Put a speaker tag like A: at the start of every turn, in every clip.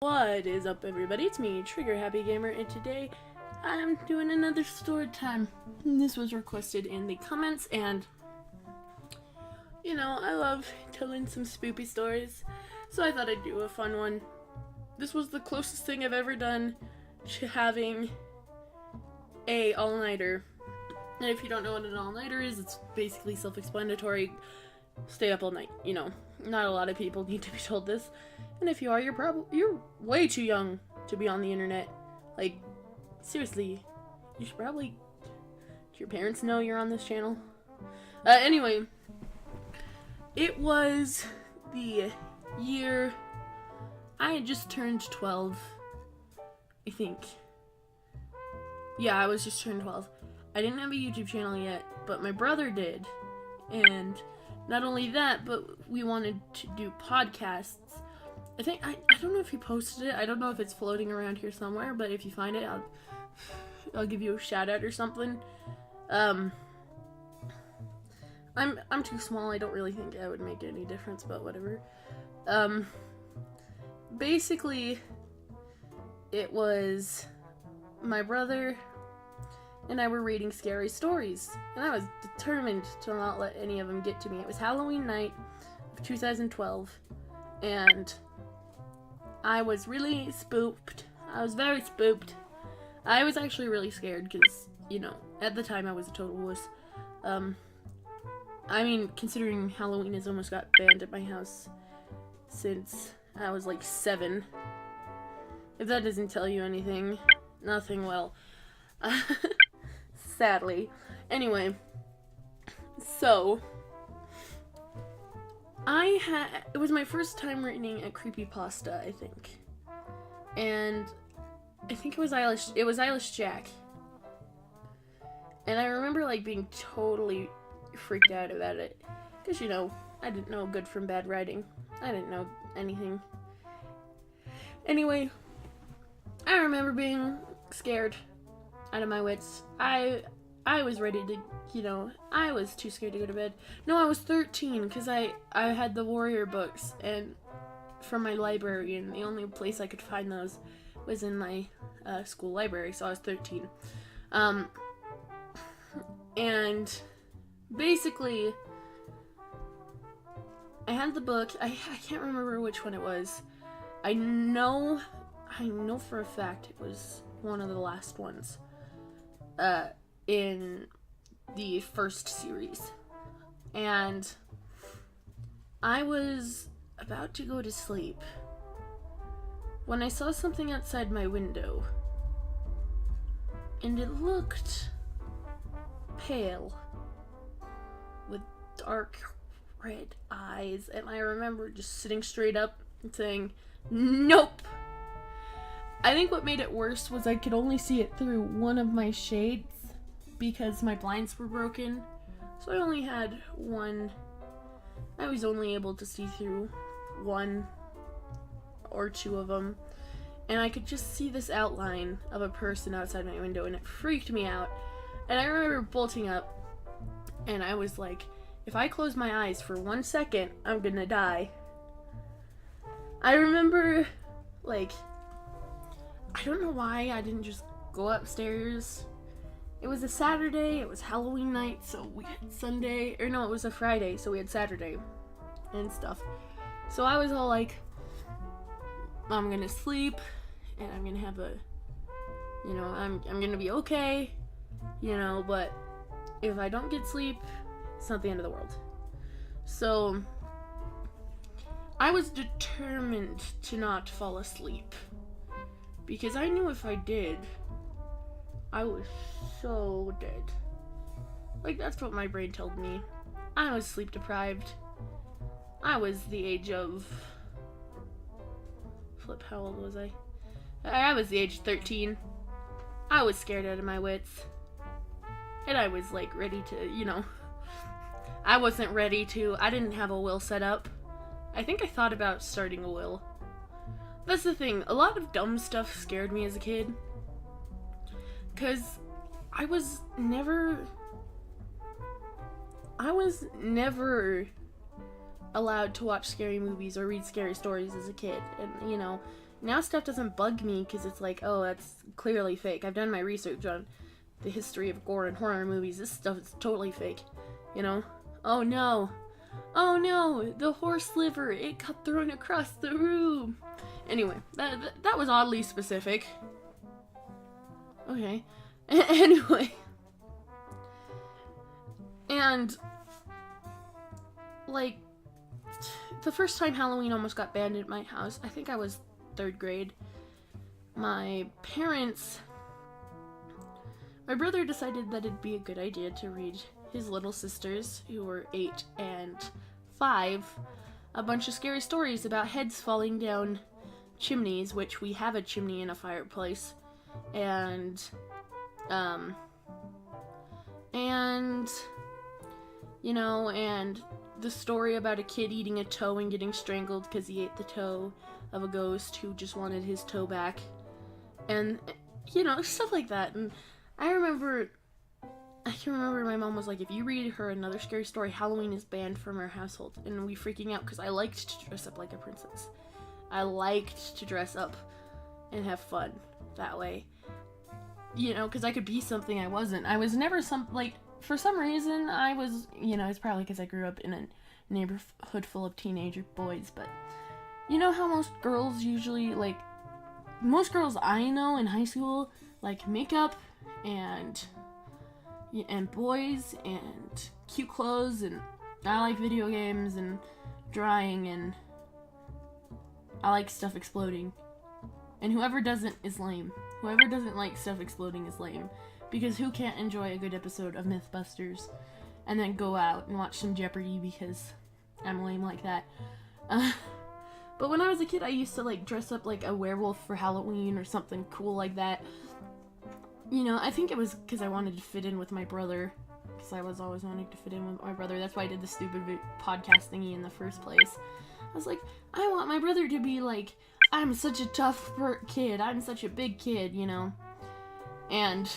A: What is up, everybody? It's me, Trigger Happy Gamer, and today I'm doing another story time. This was requested in the comments, and I love telling some spoopy stories, so I thought I'd do a fun one. This was the closest thing I've ever done to having a all-nighter. And if you don't know what an all-nighter is, it's basically self-explanatory. Stay up all night, Not a lot of people need to be told this. And if you are, you're way too young to be on the internet. Like, seriously, you should probably... Do your parents know you're on this channel? Anyway, it was the year... I had just turned 12, I think. Yeah, I was just turned 12. I didn't have a YouTube channel yet, but my brother did. And not only that, but we wanted to do podcasts. I don't know if he posted it. I don't know if it's floating around here somewhere, but if you find it, I'll give you a shout out or something. I'm too small. I don't really think that would make any difference, but whatever. Basically, it was my brother and I were reading scary stories, and I was determined to not let any of them get to me. It was Halloween night of 2012, and I was really spooked. I was very spooked. I was actually really scared because, at the time I was a total wuss. Considering Halloween has almost got banned at my house since I was like 7. If that doesn't tell you anything, nothing will. Sadly. Anyway, so it was my first time reading a creepypasta, I think. And I think it was Eilish Jack. And I remember being totally freaked out about it. Because, I didn't know good from bad writing. I didn't know anything. Anyway, I remember being scared out of my wits. I was ready to, I was too scared to go to bed. No, I was 13 because I had the Warrior books and from my library, and the only place I could find those was in my school library, so I was 13. And basically, I had the book. I can't remember which one it was. I know for a fact it was one of the last ones in the first series. And I was about to go to sleep when I saw something outside my window, and it looked pale with dark red eyes, and I remember just sitting straight up and saying, "Nope." I think what made it worse was I could only see it through one of my shades because my blinds were broken. So I only had one. I was only able to see through one or two of them. And I could just see this outline of a person outside my window, and it freaked me out. And I remember bolting up, and I was like, if I close my eyes for 1 second, I'm gonna die. I remember, I don't know why I didn't just go upstairs. It was a Saturday, it was Halloween night, so we had Sunday, it was a Friday, so we had Saturday and stuff. So I was all like, I'm gonna sleep, and I'm gonna have I'm gonna be okay, but if I don't get sleep, it's not the end of the world. So I was determined to not fall asleep, because I knew if I did, I was so dead. That's what my brain told me. I was sleep deprived. I was the age of... how old was I? I was the age of 13. I was scared out of my wits. And I was, ready to, I wasn't ready to... I didn't have a will set up. I think I thought about starting a will. That's the thing. A lot of dumb stuff scared me as a kid. Because I was never allowed to watch scary movies or read scary stories as a kid. And, Now stuff doesn't bug me because it's like, oh, that's clearly fake. I've done my research on the history of gore and horror movies. This stuff is totally fake, you know? Oh no. Oh no, the horse liver, it got thrown across the room. Anyway, that was oddly specific. Okay. Anyway. And, like, the first time Halloween almost got banned at my house, I think I was 3rd grade. My brother decided that it'd be a good idea to read his little sisters, who were 8 and 5, a bunch of scary stories about heads falling down chimneys, which we have a chimney in a fireplace, and you know, and the story about a kid eating a toe and getting strangled because he ate the toe of a ghost who just wanted his toe back, and, you know, stuff like that. And I can remember my mom was like, if you read her another scary story, Halloween is banned from our household. And we freaking out because I liked to dress up like a princess. I liked to dress up and have fun that way. You know, because I could be something I wasn't. I was never for some reason, I was, you know, it's probably because I grew up in a neighborhood full of teenager boys, but you know how most girls usually, like, most girls I know in high school, like, makeup and boys and cute clothes, and I like video games and drawing, and I like stuff exploding. And whoever doesn't is lame. Whoever doesn't like stuff exploding is lame. Because who can't enjoy a good episode of Mythbusters and then go out and watch some Jeopardy because I'm lame like that. But when I was a kid, I used to, like, dress up like a werewolf for Halloween or something cool like that. You know, I think it was because I wanted to fit in with my brother. Because I was always wanting to fit in with my brother. That's why I did the stupid podcast thingy in the first place. I was like, I want my brother to be like, I'm such a tough kid. I'm such a big kid, you know. And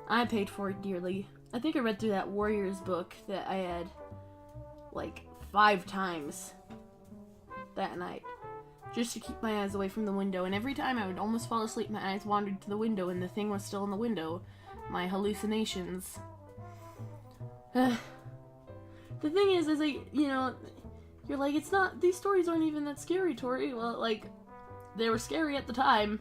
A: I paid for it dearly. I think I read through that Warriors book that I had, like, 5 times that night. Just to keep my eyes away from the window. And every time I would almost fall asleep, my eyes wandered to the window and the thing was still in the window. My hallucinations. The thing is like, you know, you're like, it's not, these stories aren't even that scary, Tori. Well, like, they were scary at the time.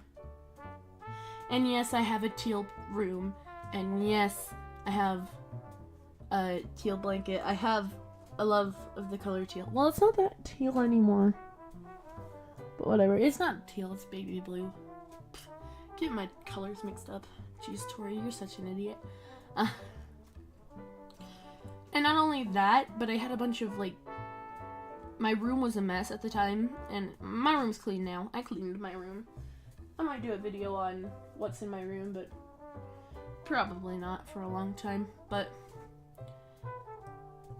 A: And yes, I have a teal room. And yes, I have a teal blanket. I have a love of the color teal. Well, it's not that teal anymore. But whatever. It's not teal, it's baby blue. Get my colors mixed up. Jeez, Tori, you're such an idiot. And not only that, but I had a bunch of, like, my room was a mess at the time, and my room's clean now. I cleaned my room. I might do a video on what's in my room, but probably not for a long time. But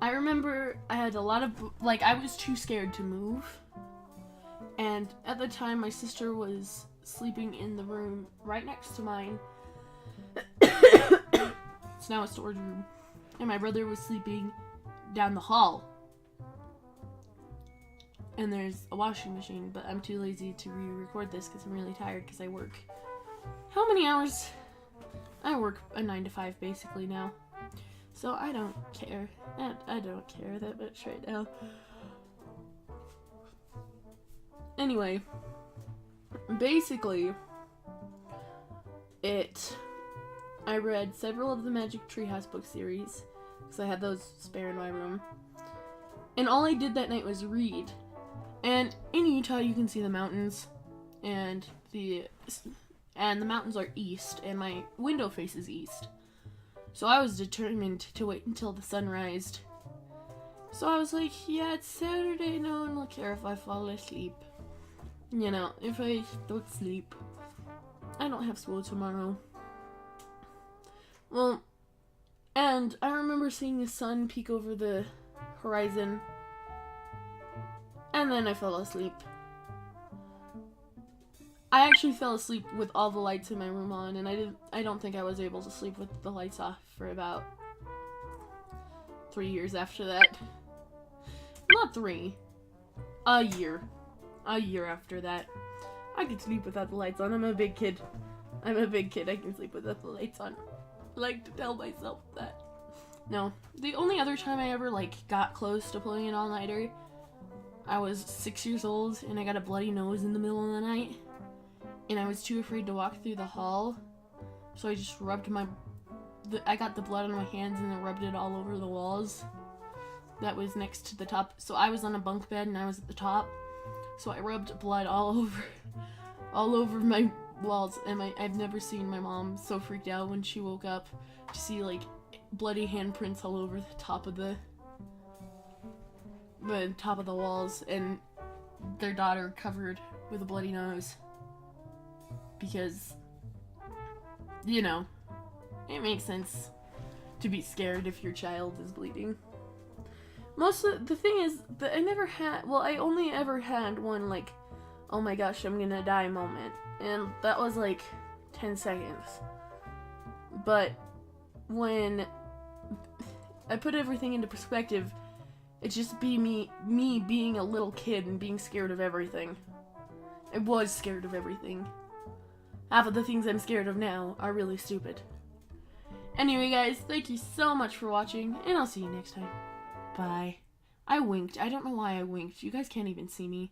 A: I remember I had a lot of, like, I was too scared to move. And at the time, my sister was sleeping in the room right next to mine. It's now a storage room. And my brother was sleeping down the hall. And there's a washing machine, but I'm too lazy to re-record this because I'm really tired because I work. How many hours? I work a 9 to 5 basically now. So I don't care. I don't care that much right now. Anyway, basically, I read several of the Magic Treehouse book series, because I had those spare in my room, and all I did that night was read. And in Utah, you can see the mountains, and the mountains are east, and my window faces east. So I was determined to wait until the sun rised. So I was like, yeah, it's Saturday, no one will care if I fall asleep. You know, if I don't sleep. I don't have school tomorrow. Well, and I remember seeing the sun peek over the horizon. And then I fell asleep. I actually fell asleep with all the lights in my room on, and I don't think I was able to sleep with the lights off for about 3 years after that. Not 3. A year. a year after that. I could sleep without the lights on. I'm a big kid. I can sleep without the lights on. I like to tell myself that. No. The only other time I ever, like, got close to pulling an all-nighter, I was 6 years old, and I got a bloody nose in the middle of the night. And I was too afraid to walk through the hall, so I just rubbed I got the blood on my hands and I rubbed it all over the walls. That was next to the top. So I was on a bunk bed and I was at the top. So I rubbed blood all over my walls. And I've never seen my mom so freaked out when she woke up to see like bloody handprints all over the top of the walls and their daughter covered with a bloody nose. Because, you know, it makes sense to be scared if your child is bleeding. The thing is that I only ever had one, like, oh my gosh, I'm gonna die moment. And that was like 10 seconds. But when I put everything into perspective, it's just me being a little kid and being scared of everything. I was scared of everything. Half of the things I'm scared of now are really stupid. Anyway, guys, thank you so much for watching, and I'll see you next time. Bye. I winked. I don't know why I winked. You guys can't even see me.